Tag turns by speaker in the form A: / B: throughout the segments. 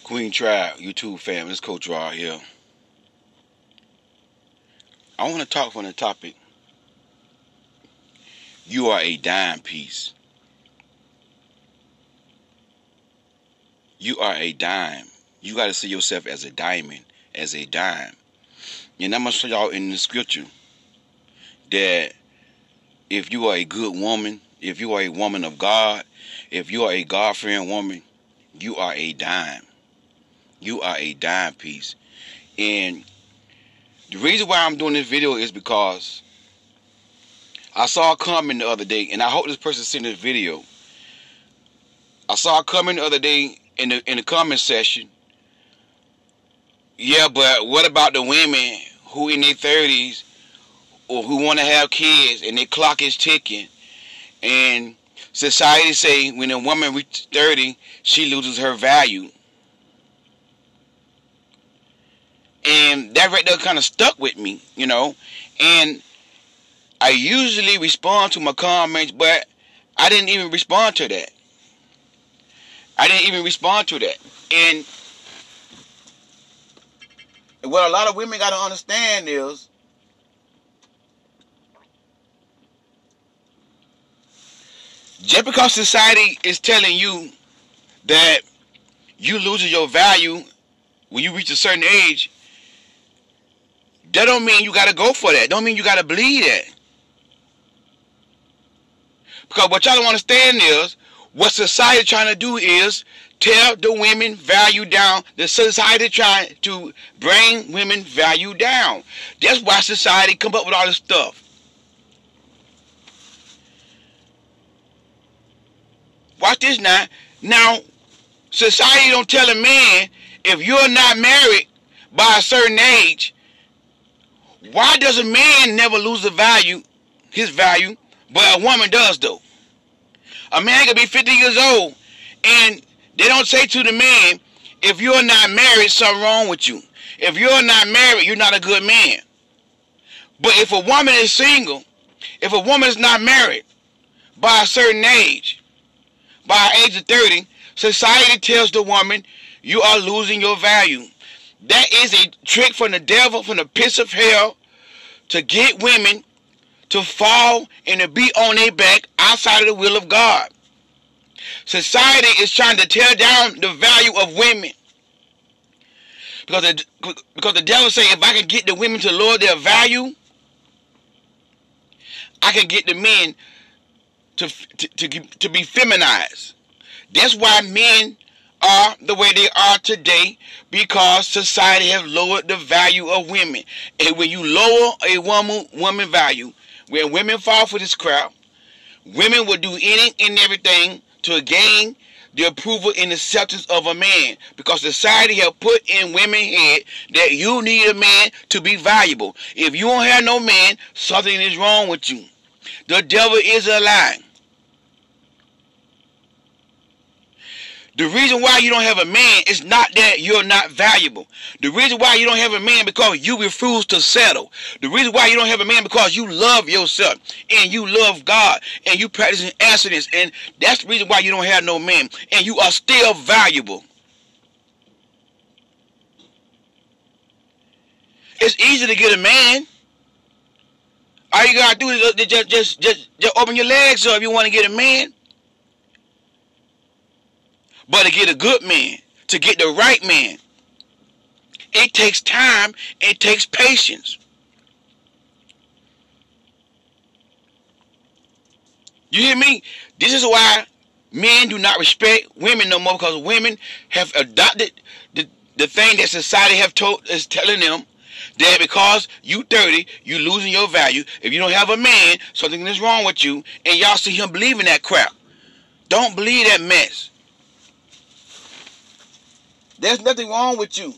A: Queen Tribe, YouTube fam, this Coach Rod here. I want to talk on the topic, you are a dime piece. You are a dime. You got to see yourself as a diamond, as a dime. And I'm going to show y'all in the scripture that if you are a good woman, if you are a woman of God, if you are a God-fearing woman, you are a dime. You are a dime piece. And the reason why I'm doing this video is because I saw a comment the other day, and I hope this person seen this video. I saw a comment the other day in the comment section. Yeah, but what about the women who in their 30s or who want to have kids and their clock is ticking, and society say when a woman reaches 30, she loses her value. And that right there kind of stuck with me, you know. And I usually respond to my comments, but I didn't even respond to that. And what a lot of women got to understand is just because society is telling you that you losing your value when you reach a certain age, that don't mean you got to go for that. Don't mean you got to believe that. Because what y'all don't understand is, what society trying to do is tell the women value down. The society trying to bring women value down. That's why society come up with all this stuff. Watch this now. Now, society don't tell a man, if you're not married by a certain age, why does a man never lose his value, but a woman does though? A man could be 50 years old, and they don't say to the man, if you're not married, something wrong with you. If you're not married, you're not a good man. But if a woman is single, if a woman is not married by a certain age, by the age of 30, society tells the woman, you are losing your value. That is a trick from the devil, from the pits of hell, to get women to fall and to be on their back outside of the will of God. Society is trying to tear down the value of women. Because the devil say, if I can get the women to lower their value, I can get the men to be feminized. That's why men are the way they are today, because society has lowered the value of women. And when you lower a woman value, when women fall for this crowd, women will do anything and everything to gain the approval and acceptance of a man, because society has put in women's head that you need a man to be valuable. If you don't have no man, something is wrong with you. The devil is a lie. The reason why you don't have a man is not that you're not valuable. The reason why you don't have a man because you refuse to settle. The reason why you don't have a man because you love yourself and you love God and you practicing abstinence, and that's the reason why you don't have no man, and you are still valuable. It's easy to get a man. All you gotta do is just open your legs up if you want to get a man. But to get a good man, to get the right man, it takes time, it takes patience. You hear me? This is why men do not respect women no more, because women have adopted the thing that society is telling them, that because you 30, you losing your value. If you don't have a man, something is wrong with you, and y'all see him believing that crap. Don't believe that mess. There's nothing wrong with you.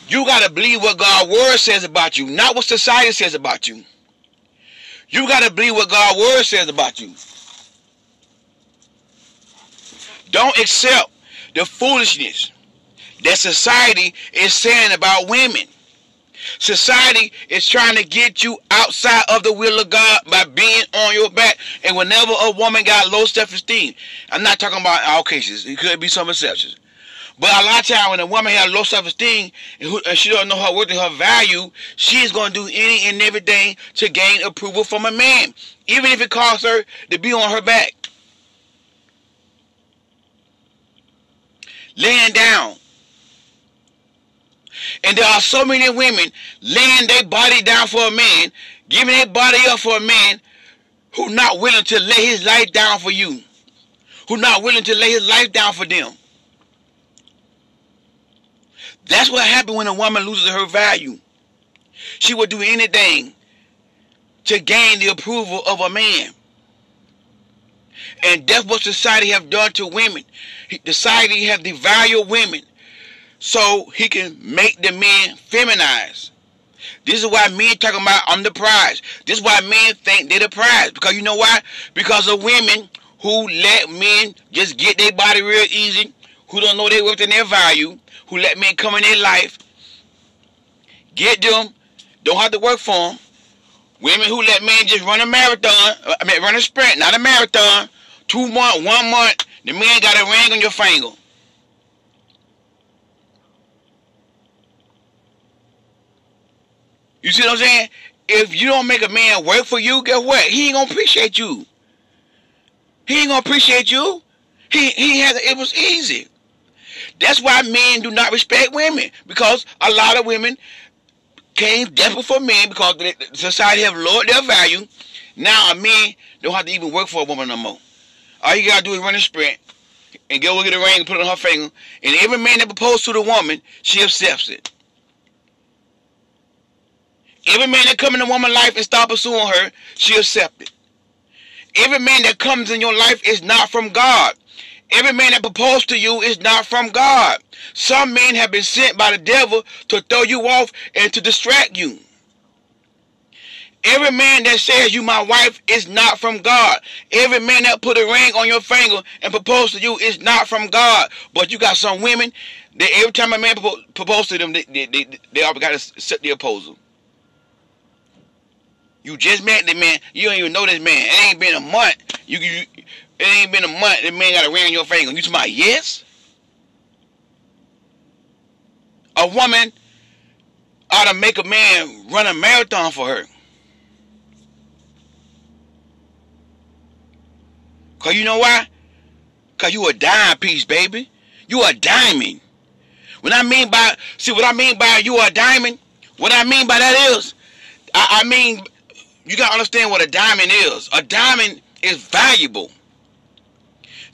A: You got to believe what God's word says about you, not what society says about you. You got to believe what God's word says about you. Don't accept the foolishness that society is saying about women. Society is trying to get you outside of the will of God by being on your back. And whenever a woman got low self-esteem, I'm not talking about all cases. It could be some exceptions. But a lot of times when a woman has low self-esteem and she don't know her worth and her value, she's going to do any and everything to gain approval from a man, even if it costs her to be on her back. Laying down. And there are so many women laying their body down for a man, giving their body up for a man who not willing to lay his life down for you, who not willing to lay his life down for them. That's what happens when a woman loses her value. She will do anything to gain the approval of a man. And that's what society have done to women. Society have devalued women so he can make the men feminize. This is why men talking about I'm the prize. This is why men think they're the prize. Because you know why? Because of women who let men just get their body real easy, who don't know their worth and their value, who let men come in their life, get them, don't have to work for them. Women who let men just run a marathon, run a sprint, not a marathon. 2 months, 1 month, the man got a ring on your finger. You see what I'm saying? If you don't make a man work for you, guess what? He ain't gonna appreciate you. He ain't gonna appreciate you. It was easy. That's why men do not respect women, because a lot of women came desperate for men because society have lowered their value. Now a man don't have to even work for a woman no more. All you gotta do is run a sprint and go get a ring and put it on her finger. And every man that proposes to the woman, she accepts it. Every man that comes in a woman's life and start pursuing her, she accepts it. Every man that comes in your life is not from God. Every man that proposes to you is not from God. Some men have been sent by the devil to throw you off and to distract you. Every man that says you my wife is not from God. Every man that put a ring on your finger and propose to you is not from God. But you got some women that every time a man proposes to them, they all got to accept the opposal. You just met the man. You don't even know this man. It ain't been a month. It ain't been a month. The man got a ring on your finger. You talking about yes? A woman ought to make a man run a marathon for her. Because you know why? Because you a dime piece, baby. You a diamond. What I mean by you are a diamond, what I mean by that is, I mean, you got to understand what a diamond is. A diamond is valuable.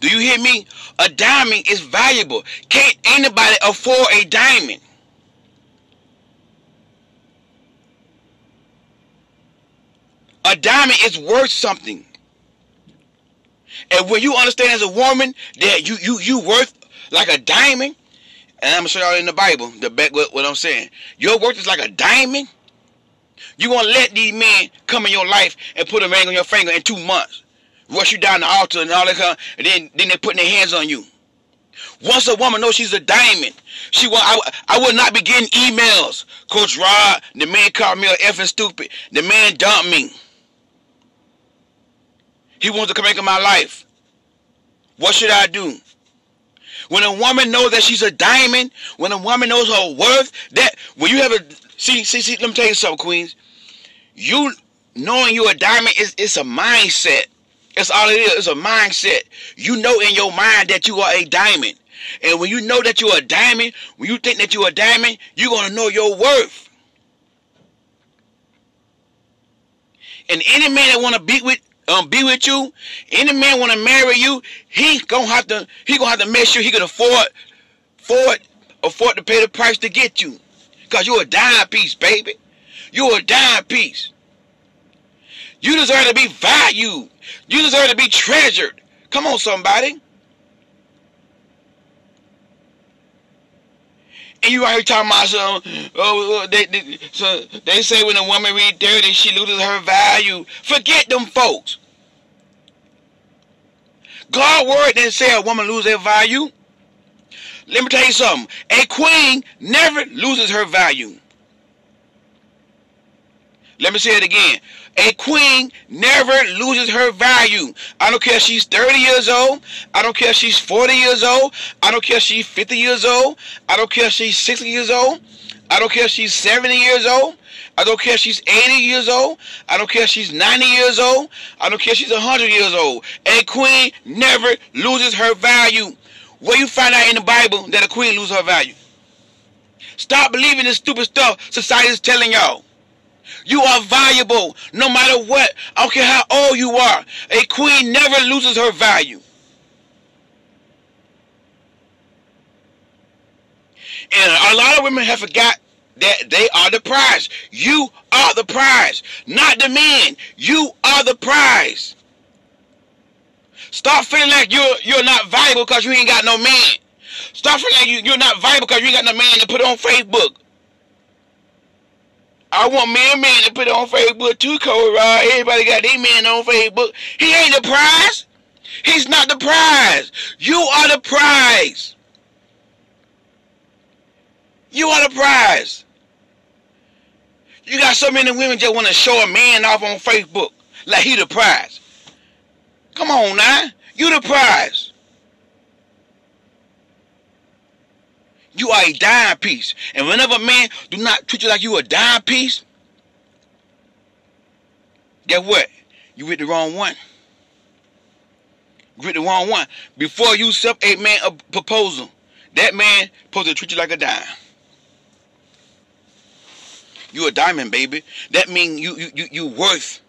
A: Do you hear me? A diamond is valuable. Can't anybody afford a diamond? A diamond is worth something. And when you understand as a woman that you worth like a diamond, and I'm going to show y'all in the Bible to back what I'm saying. Your worth is like a diamond. You're going to let these men come in your life and put a ring on your finger in 2 months. Rush you down the altar and all that kind of, and then they're putting their hands on you. Once a woman knows she's a diamond, I will not be getting emails. Coach Rod, the man called me a effing stupid. The man dumped me. He wants to come into my life. What should I do? When a woman knows that she's a diamond, when a woman knows her worth, that when you have a see, let me tell you something, Queens. You knowing you're a diamond it's a mindset. That's all it is. It's a mindset. You know in your mind that you are a diamond. And when you know that you're a diamond, when you think that you're a diamond, you're gonna know your worth. And any man that wanna be with you, any man want to marry you, he gonna have to make sure he can afford to pay the price to get you, cause you're a dime piece, baby. You're a dime piece. You deserve to be valued. You deserve to be treasured. Come on, somebody. And you out here talking about they say when a woman read 30, she loses her value. Forget them folks. God's word didn't say a woman loses her value. Let me tell you something. A queen never loses her value. Let me say it again. A queen never loses her value. I don't care if she's 30 years old. I don't care if she's 40 years old. I don't care if she's 50 years old. I don't care if she's 60 years old. I don't care if she's 70 years old. I don't care if she's 80 years old. I don't care if she's 90 years old. I don't care if she's 100 years old. A queen never loses her value. Where you find out in the Bible that a queen loses her value? Stop believing this stupid stuff society is telling y'all. You are valuable no matter what. I don't care how old you are. A queen never loses her value. And a lot of women have forgot that they are the prize. You are the prize, not the man. You are the prize. Stop feeling like you're not valuable because you ain't got no man. Stop feeling like you're not valuable because you ain't got no man to put it on Facebook. I want me a man to put it on Facebook too, Cody Rod. Everybody got their man on Facebook. He ain't the prize. He's not the prize. You are the prize. You are the prize. You got so many women just want to show a man off on Facebook like he the prize. Come on now. You the prize. You are a dime piece. And whenever a man do not treat you like you a dime piece, guess what? You with the wrong one. You with the wrong one. Before you accept a man a proposal, that man supposed to treat you like a dime. You a diamond, baby. That means you worth.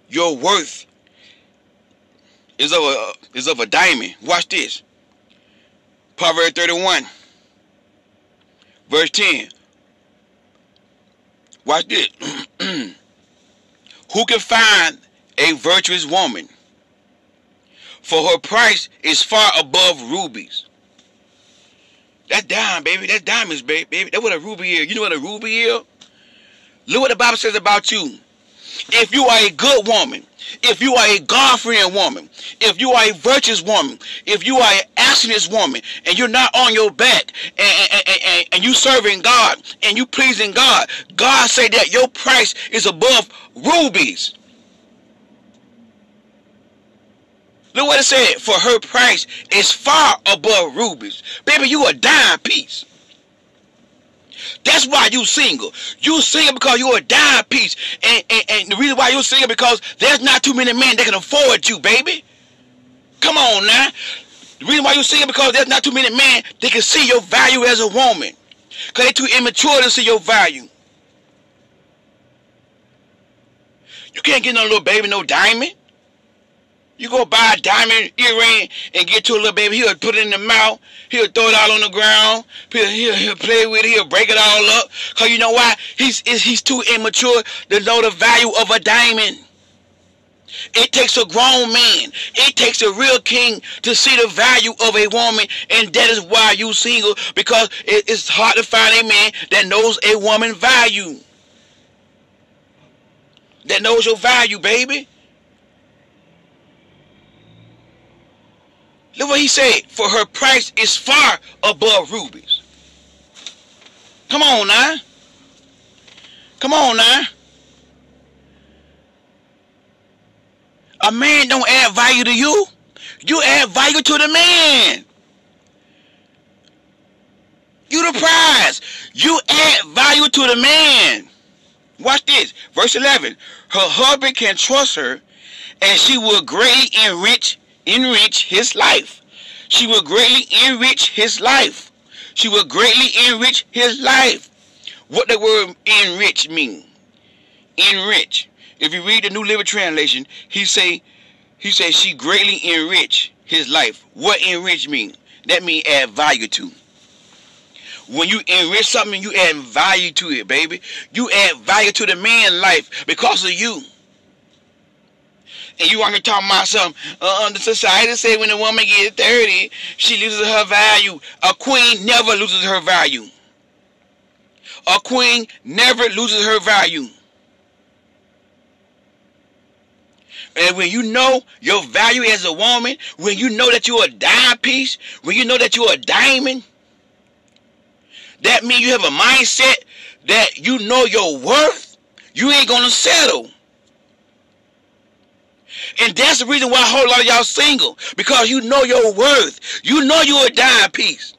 A: Your worth is of a diamond. Watch this. Proverbs 31, verse 10. Watch this. Who can find a virtuous woman? For her price is far above rubies. That's diamond, baby. That's diamonds, baby. That's what a ruby is. You know what a ruby is? Look what the Bible says about you. If you are a good woman, if you are a God-fearing woman, if you are a virtuous woman, if you are an abstinence woman, and you're not on your back, and you serving God, and you pleasing God, God say that your price is above rubies. Look what it said. For her price is far above rubies. Baby, you a dime piece. That's why you single. You single because you're a dime piece. And the reason why you're single because there's not too many men that can afford you, baby. Come on now. The reason why you're single because there's not too many men that can see your value as a woman. Because they're too immature to see your value. You can't get no little baby, no diamond. You go buy a diamond earring and get to a little baby. He'll put it in the mouth. He'll throw it out on the ground. He'll play with it. He'll break it all up. Because you know why? He's too immature to know the value of a diamond. It takes a grown man. It takes a real king to see the value of a woman. And that is why you single. Because it's hard to find a man that knows a woman's value. That knows your value, baby. Look what he said. For her price is far above rubies. Come on now. Come on now. A man don't add value to you. You add value to the man. You the prize. You add value to the man. Watch this. Verse 11. Her husband can trust her, and she will greatly enrich his life. She will greatly enrich his life. She will greatly enrich his life. What the word enrich mean? Enrich. If you read the New Living Translation, he say she greatly enrich his life. What enrich mean? That mean add value to. When you enrich something, you add value to it, baby. You add value to the man's life because of you. And you want to talk about something. The society say when a woman gets 30, she loses her value. A queen never loses her value. A queen never loses her value. And when you know your value as a woman, when you know that you're a dime piece, when you know that you're a diamond, that means you have a mindset that you know your worth. you ain't gonna settle. And that's the reason why a whole lot of y'all single. Because you know your worth. You know you're a dime piece.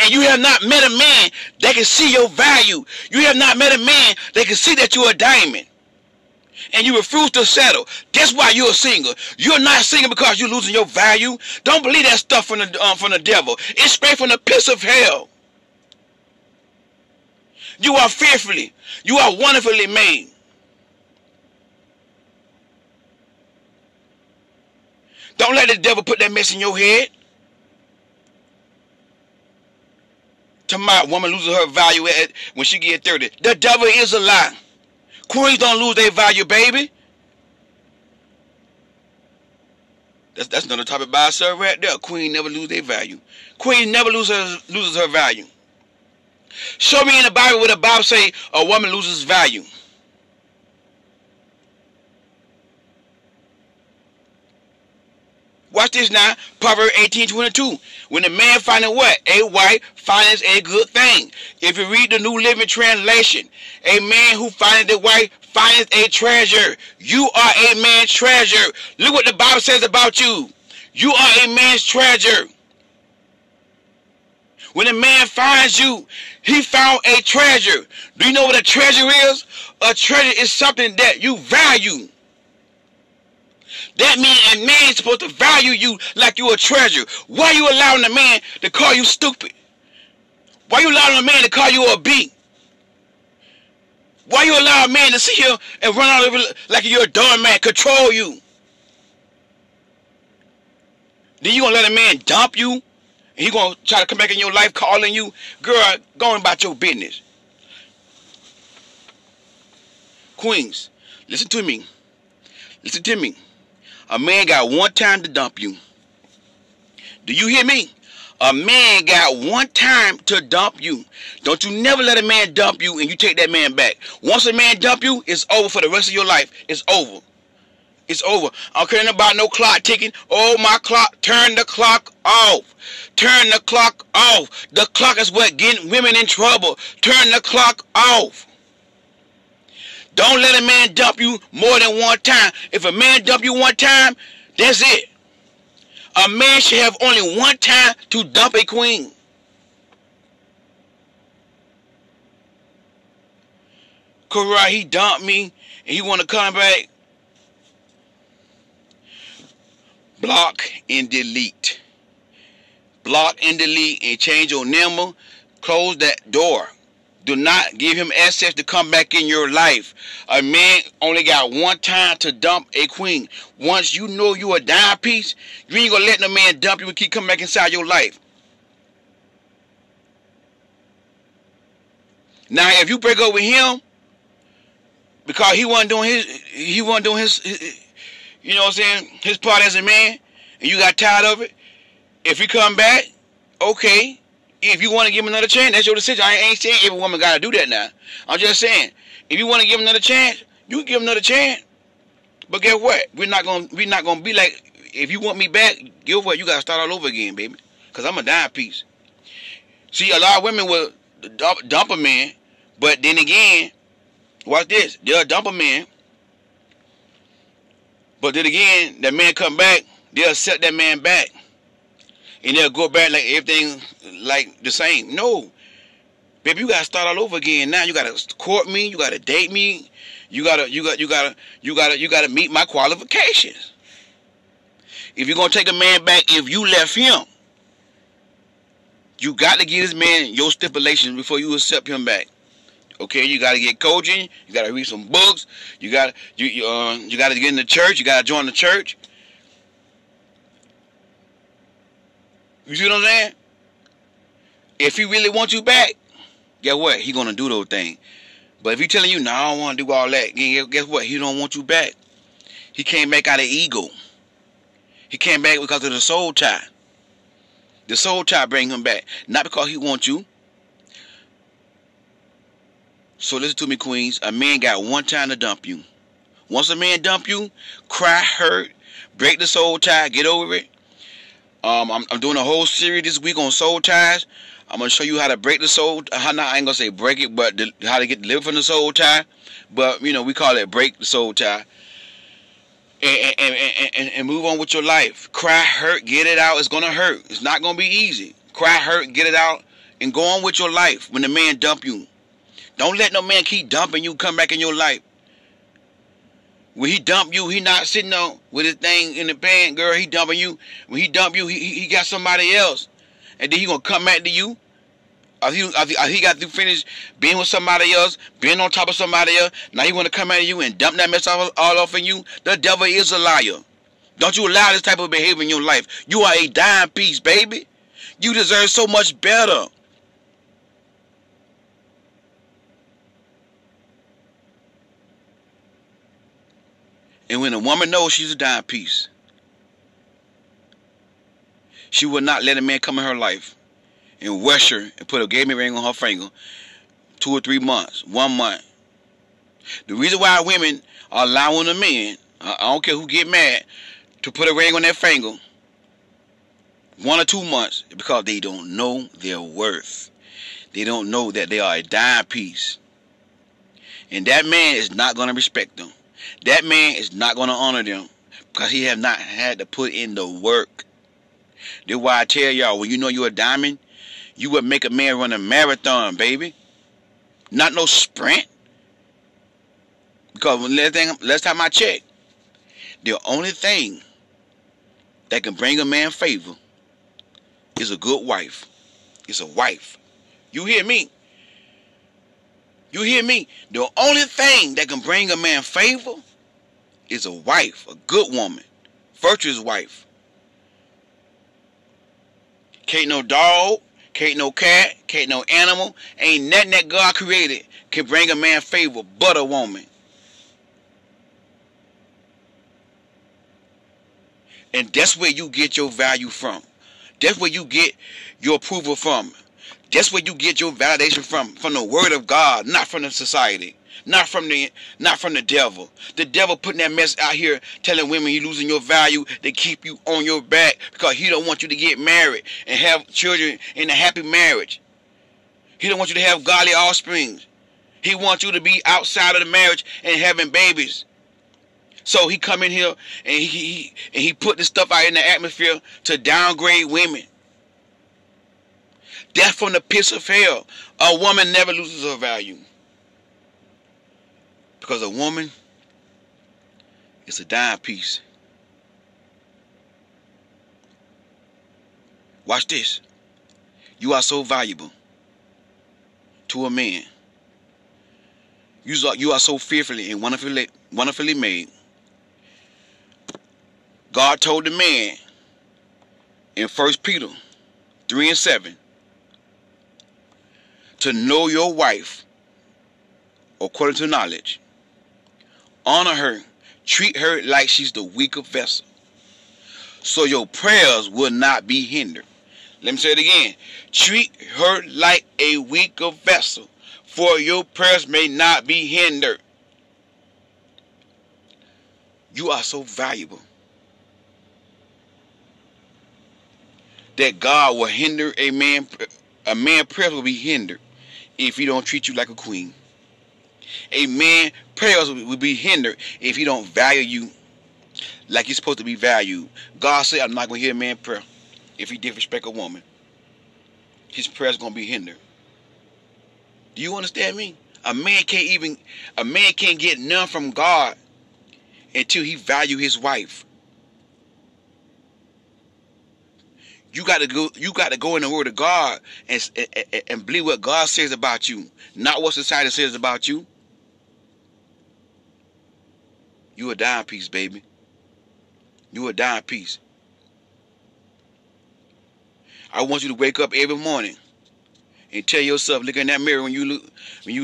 A: And you have not met a man that can see your value. You have not met a man that can see that you're a diamond. And you refuse to settle. That's why you're single. You're not single because you're losing your value. Don't believe that stuff from the devil. It's straight from the pits of hell. You are fearfully. You are wonderfully made. Don't let the devil put that mess in your head. My woman loses her value when she get 30. The devil is a lie. Queens don't lose their value, baby. That's another topic by itself right there. Queen never lose their value. Queen never loses her value. Show me in the Bible where the Bible say a woman loses value. Watch this now. Proverbs 18:22. When a man findeth what? A wife findeth a good thing. If you read the New Living Translation, a man who findeth a wife findeth a treasure. You are a man's treasure. Look what the Bible says about you. You are a man's treasure. When a man finds you, he found a treasure. Do you know what a treasure is? A treasure is something that you value. That means a man is supposed to value you like you're a treasure. Why are you allowing a man to call you stupid? Why are you allowing a man to call you a B? Why you allow a man to sit here and run all over like you're a doormat, control you? Then you gonna let a man dump you? And he gonna try to come back in your life calling you? Girl, going about your business. Queens, listen to me. Listen to me. A man got one time to dump you. Do you hear me? A man got one time to dump you. Don't you never let a man dump you and you take that man back. Once a man dump you, it's over for the rest of your life. It's over. It's over. I don't care about no clock ticking. Oh, my clock. Turn the clock off. Turn the clock off. The clock is what getting women in trouble. Turn the clock off. Don't let a man dump you more than one time. If a man dump you one time, that's it. A man should have only one time to dump a queen. Cause he dumped me and he want to come back. Block and delete. Block and delete and change your number. Close that door. Do not give him access to come back in your life. A man only got one time to dump a queen. Once you know you a dime piece, you ain't gonna let no man dump you and keep coming back inside your life. Now, if you break up with him because he wasn't doing his, you know what I'm saying, his part as a man, and you got tired of it, if he come back, okay. If you want to give him another chance, that's your decision. I ain't saying every woman got to do that now. I'm just saying, if you want to give him another chance, you can give him another chance. But guess what? We're not gonna be like, if you want me back, guess what? You got to start all over again, baby. Because I'm a dime piece. See, a lot of women will dump a man, but then again, watch this. They'll dump a man, but then again, that man come back, they'll set that man back. And they'll go back like everything like the same. No. Baby, you gotta start all over again. Now you gotta court me, you gotta date me, you gotta meet my qualifications. If you're gonna take a man back, if you left him, you got to give this man your stipulations before you accept him back. Okay, you gotta get coaching, you gotta read some books, you gotta get in the church, you gotta join the church. You see what I'm saying? If he really wants you back, guess what? He gonna do those things. But if he telling you, no, I don't want to do all that, guess what? He don't want you back. He came back out of ego. He came back because of the soul tie. The soul tie bring him back, not because he wants you. So listen to me, queens. A man got one time to dump you. Once a man dump you, cry, hurt, break the soul tie, get over it. I'm doing a whole series this week on soul ties. I'm going to show you how to break the soul. I ain't going to say break it, but how to get delivered from the soul tie. But, you know, we call it break the soul tie. And move on with your life. Cry, hurt, get it out. It's going to hurt. It's not going to be easy. Cry, hurt, get it out, and go on with your life when the man dump you. Don't let no man keep dumping you come back in your life. When he dump you, he not sitting on with his thing in the pan, girl. He dumping you. When he dump you, he got somebody else. And then he going to come back to you. He got to finish being with somebody else, being on top of somebody else. Now he want to come at you and dump that mess all off in you. The devil is a liar. Don't you allow this type of behavior in your life. You are a dime piece, baby. You deserve so much better. And when a woman knows she's a dime piece, she will not let a man come in her life and rush her and put a engagement ring on her finger 2 or 3 months, 1 month. The reason why women are allowing the men, I don't care who get mad, to put a ring on their finger 1 or 2 months is because they don't know their worth. They don't know that they are a dime piece. And that man is not going to respect them. That man is not going to honor them because he have not had to put in the work. That's why I tell y'all, when you know you're a diamond, you would make a man run a marathon, baby. Not no sprint. Because last time I checked, the only thing that can bring a man favor is a good wife. It's a wife. You hear me? You hear me? The only thing that can bring a man favor is a wife, a good woman, virtuous wife. Can't no dog, can't no cat, can't no animal, ain't nothing that God created can bring a man favor but a woman. And that's where you get your value from. That's where you get your approval from. That's where you get your validation from the word of God, not from the society, not from the devil. The devil putting that mess out here telling women you're losing your value. They keep you on your back because he don't want you to get married and have children in a happy marriage. He don't want you to have godly offspring. He wants you to be outside of the marriage and having babies. So he come in here and he put this stuff out in the atmosphere to downgrade women. Death from the pits of hell. A woman never loses her value. Because a woman is a dime piece. Watch this. You are so valuable to a man. You are so fearfully and wonderfully made. God told the man in 1 Peter 3:7 to know your wife according to knowledge. Honor her. Treat her like she's the weaker vessel, so your prayers will not be hindered. Let me say it again. Treat her like a weaker vessel, for your prayers may not be hindered. You are so valuable that God will hinder a man. A man's prayers will be hindered if he don't treat you like a queen. A man's prayers will be hindered if he don't value you like you're supposed to be valued. God said, I'm not going to hear a man's prayer if he disrespect a woman. His prayers going to be hindered. Do you understand me? A man can't get none from God until he value his wife. You got to go in the word of God and believe what God says about you, not what society says about you. You a dime piece, baby. You a dime piece. I want you to wake up every morning and tell yourself, look in that mirror when you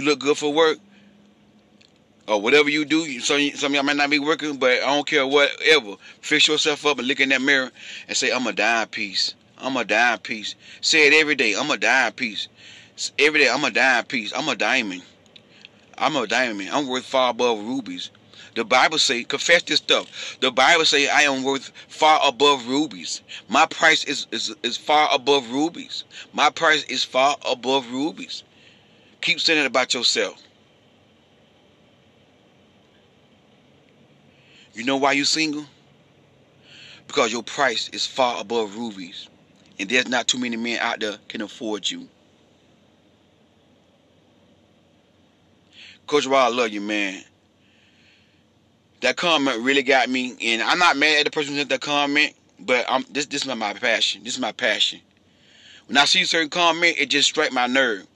A: look good for work or whatever you do. Some of y'all might not be working, but I don't care whatever. Fix yourself up and look in that mirror and say, I'm a dime piece. I'm a dime piece. Say it every day. I'm a dime piece. Every day, I'm a dime piece. I'm a diamond. I'm a diamond. I'm worth far above rubies. The Bible say, confess this stuff. The Bible say I am worth far above rubies. My price is far above rubies. My price is far above rubies. Keep saying it about yourself. You know why you single? Because your price is far above rubies. And there's not too many men out there can afford you. Coach Rod, I love you, man. That comment really got me, and I'm not mad at the person who sent that comment, but this is my passion. This is my passion. When I see a certain comment, it just strikes my nerve.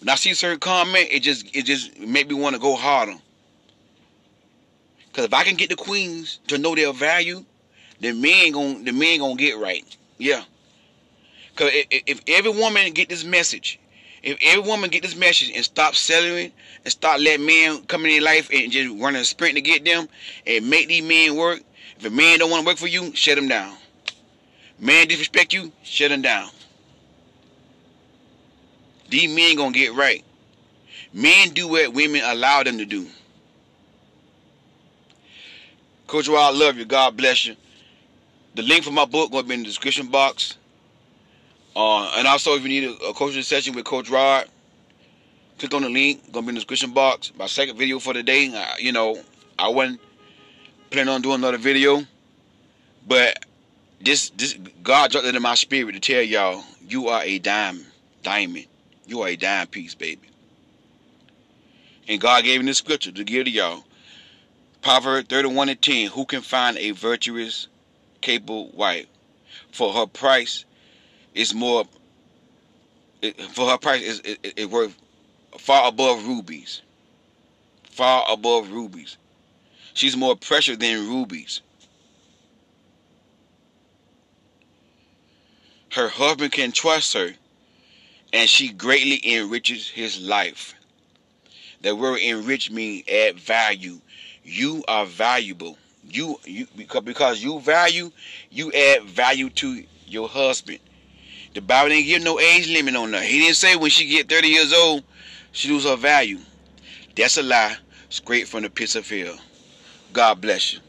A: When I see a certain comment, it just make me want to go harder. Cause if I can get the queens to know their value, the men gonna get right. Yeah. Cause if every woman get this message. If every woman get this message and stop selling and start letting men come in their life and just run a sprint to get them and make these men work. If a man don't want to work for you, shut him down. Man disrespect you, shut him down. These men gonna get right. Men do what women allow them to do. Coach Rod, I love you. God bless you. The link for my book gonna be in the description box. And also, if you need a coaching session with Coach Rod, click on the link. Gonna be in the description box. My second video for the day. I wasn't planning on doing another video, but this God dropped it in my spirit to tell y'all, you are a diamond. You are a dime piece, baby. And God gave me this scripture to give to y'all. Proverbs 31:10. Who can find a virtuous, capable wife? For her price is more. For her price is worth far above rubies. Far above rubies. She's more precious than rubies. Her husband can trust her, and she greatly enriches his life. The word enrich means add value. You are valuable. Because you value, you add value to your husband. The Bible didn't give no age limit on her. He didn't say when she get 30 years old, she lose her value. That's a lie straight from the pits of hell. God bless you.